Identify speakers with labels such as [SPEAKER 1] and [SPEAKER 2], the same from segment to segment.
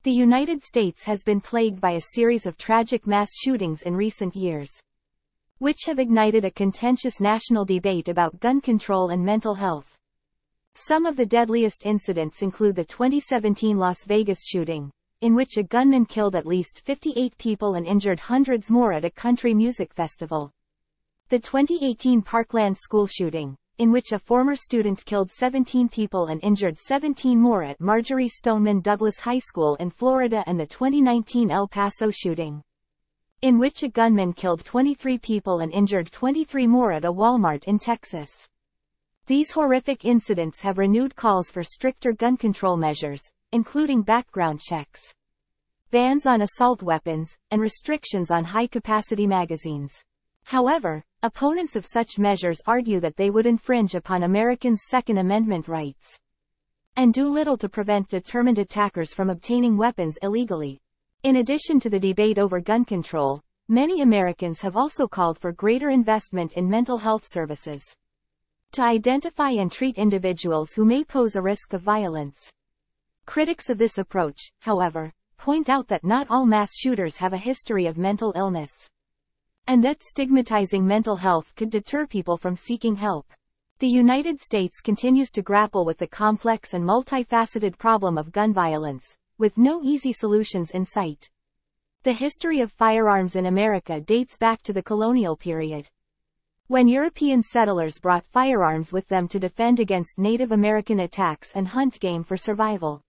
[SPEAKER 1] The United States has been plagued by a series of tragic mass shootings in recent years, which have ignited a contentious national debate about gun control and mental health. Some of the deadliest incidents include the 2017 Las Vegas shooting, in which a gunman killed at least 58 people and injured hundreds more at a country music festival. The 2018 Parkland school shooting, in which a former student killed 17 people and injured 17 more at Marjorie Stoneman Douglas High School in Florida, and the 2019 El Paso shooting, in which a gunman killed 23 people and injured 23 more at a Walmart in Texas. These horrific incidents have renewed calls for stricter gun control measures, including background checks, bans on assault weapons, and restrictions on high-capacity magazines. However, opponents of such measures argue that they would infringe upon Americans' Second Amendment rights and do little to prevent determined attackers from obtaining weapons illegally. In addition to the debate over gun control, many Americans have also called for greater investment in mental health services to identify and treat individuals who may pose a risk of violence. Critics of this approach, however, point out that not all mass shooters have a history of mental illness, and that stigmatizing mental health could deter people from seeking help. The United States continues to grapple with the complex and multifaceted problem of gun violence, with no easy solutions in sight. The history of firearms in America dates back to the colonial period, when European settlers brought firearms with them to defend against Native American attacks and hunt game for survival.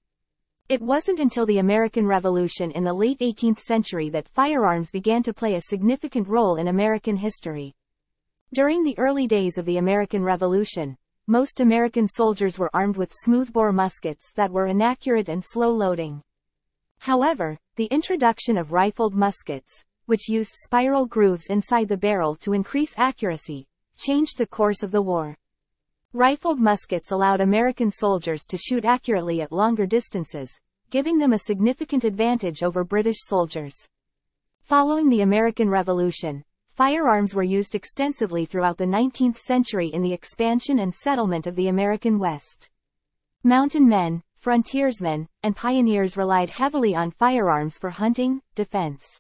[SPEAKER 1] It wasn't until the American Revolution in the late 18th century that firearms began to play a significant role in American history. During the early days of the American Revolution, most American soldiers were armed with smoothbore muskets that were inaccurate and slow-loading. However, the introduction of rifled muskets, which used spiral grooves inside the barrel to increase accuracy, changed the course of the war. Rifled muskets allowed American soldiers to shoot accurately at longer distances, giving them a significant advantage over British soldiers. Following the American Revolution, firearms were used extensively throughout the 19th century in the expansion and settlement of the American West. Mountain men, frontiersmen, and pioneers relied heavily on firearms for hunting, defense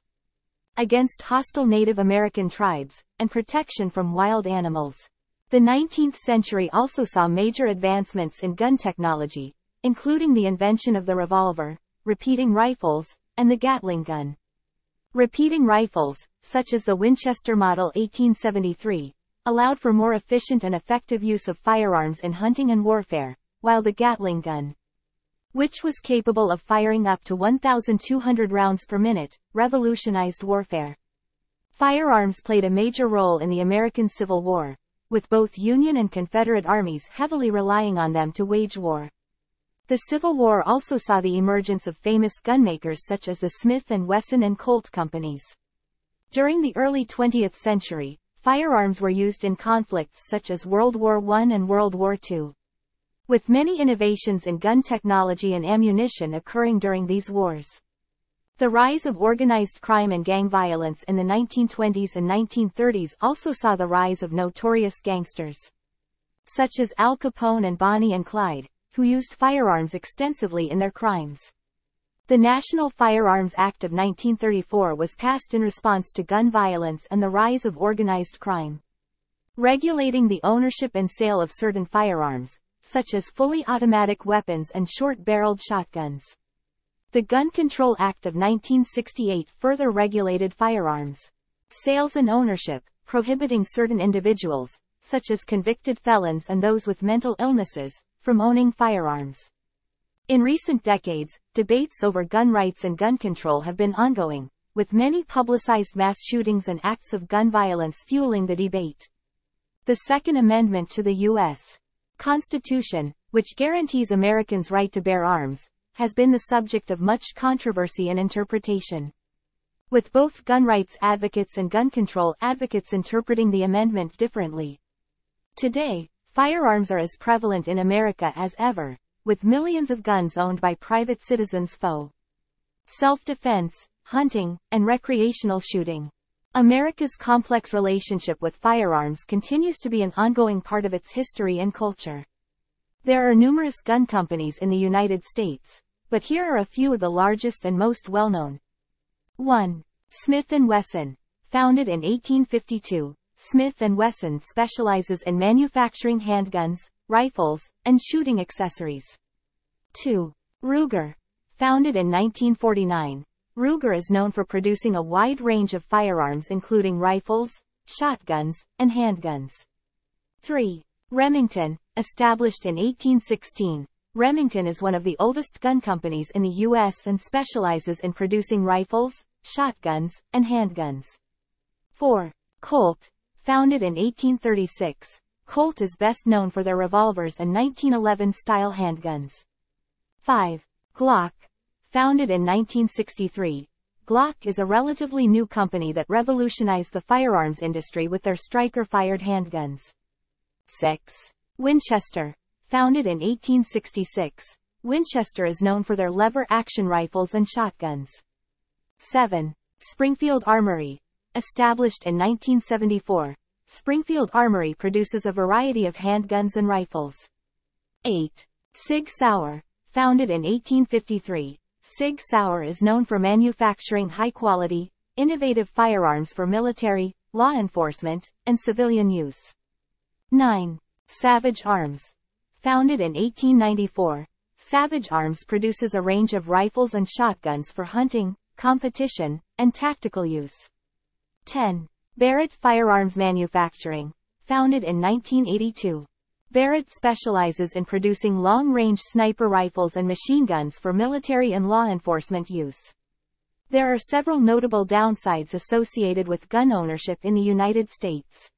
[SPEAKER 1] against hostile Native American tribes, and protection from wild animals. The 19th century also saw major advancements in gun technology, including the invention of the revolver, repeating rifles, and the Gatling gun. Repeating rifles, such as the Winchester Model 1873, allowed for more efficient and effective use of firearms in hunting and warfare, while the Gatling gun, which was capable of firing up to 1,200 rounds per minute, revolutionized warfare. Firearms played a major role in the American Civil War, with both Union and Confederate armies heavily relying on them to wage war. The Civil War also saw the emergence of famous gunmakers such as the Smith & Wesson and Colt companies. During the early 20th century, firearms were used in conflicts such as World War I and World War II, with many innovations in gun technology and ammunition occurring during these wars. The rise of organized crime and gang violence in the 1920s and 1930s also saw the rise of notorious gangsters, such as Al Capone and Bonnie and Clyde, who used firearms extensively in their crimes. The National Firearms Act of 1934 was passed in response to gun violence and the rise of organized crime, regulating the ownership and sale of certain firearms, such as fully automatic weapons and short-barreled shotguns. The Gun Control Act of 1968 further regulated firearms sales and ownership, prohibiting certain individuals, such as convicted felons and those with mental illnesses, from owning firearms. In recent decades, debates over gun rights and gun control have been ongoing, with many publicized mass shootings and acts of gun violence fueling the debate. The Second Amendment to the U.S. Constitution, which guarantees Americans' right to bear arms, has been the subject of much controversy and interpretation, with both gun rights advocates and gun control advocates interpreting the amendment differently. Today, firearms are as prevalent in America as ever, with millions of guns owned by private citizens for self-defense, hunting, and recreational shooting. America's complex relationship with firearms continues to be an ongoing part of its history and culture. There are numerous gun companies in the United States, but here are a few of the largest and most well-known. 1. Smith & Wesson. Founded in 1852, Smith & Wesson specializes in manufacturing handguns, rifles, and shooting accessories. 2. Ruger. Founded in 1949, Ruger is known for producing a wide range of firearms including rifles, shotguns, and handguns. 3. Remington. Established in 1816, Remington is one of the oldest gun companies in the U.S. and specializes in producing rifles, shotguns, and handguns. 4. Colt. Founded in 1836, Colt is best known for their revolvers and 1911-style handguns. 5. Glock. Founded in 1963, Glock is a relatively new company that revolutionized the firearms industry with their striker-fired handguns. 6. Winchester. Founded in 1866, Winchester is known for their lever-action rifles and shotguns. 7. Springfield Armory. Established in 1974, Springfield Armory produces a variety of handguns and rifles. 8. Sig Sauer. Founded in 1853, Sig Sauer is known for manufacturing high-quality, innovative firearms for military, law enforcement, and civilian use. 9. Savage Arms. Founded in 1894, Savage Arms produces a range of rifles and shotguns for hunting, competition, and tactical use. 10. Barrett Firearms Manufacturing. Founded in 1982. Barrett specializes in producing long-range sniper rifles and machine guns for military and law enforcement use. There are several notable downsides associated with gun ownership in the United States.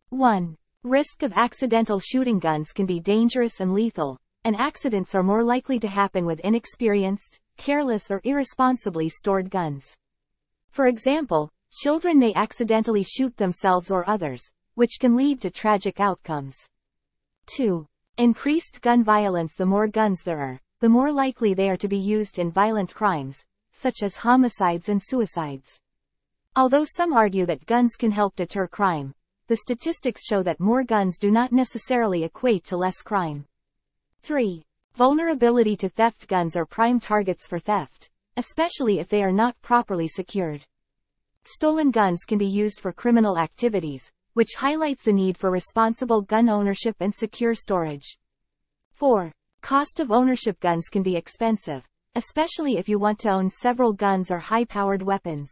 [SPEAKER 1] 1. Risk of accidental shooting. Guns can be dangerous and lethal, and accidents are more likely to happen with inexperienced, careless or irresponsibly stored guns. For example, children may accidentally shoot themselves or others, which can lead to tragic outcomes. 2. Increased gun violence. The more guns there are, the more likely they are to be used in violent crimes, such as homicides and suicides. Although some argue that guns can help deter crime, the statistics show that more guns do not necessarily equate to less crime. 3. Vulnerability to theft. Guns are prime targets for theft, especially if they are not properly secured. Stolen guns can be used for criminal activities, which highlights the need for responsible gun ownership and secure storage. 4. Cost of ownership. Guns can be expensive, especially if you want to own several guns or high-powered weapons.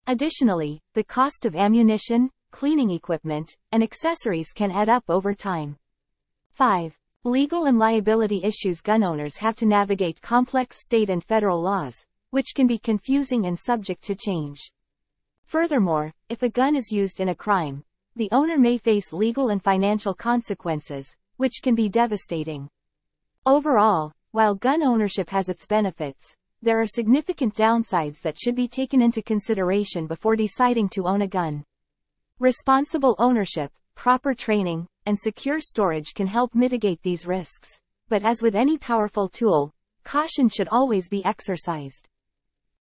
[SPEAKER 1] Additionally, the cost of ammunition, cleaning equipment, and accessories can add up over time. 5. Legal and liability issues. Gun owners have to navigate complex state and federal laws, which can be confusing and subject to change. Furthermore, if a gun is used in a crime, the owner may face legal and financial consequences, which can be devastating. Overall, while gun ownership has its benefits, there are significant downsides that should be taken into consideration before deciding to own a gun. Responsible ownership, proper training, and secure storage can help mitigate these risks, but as with any powerful tool, caution should always be exercised.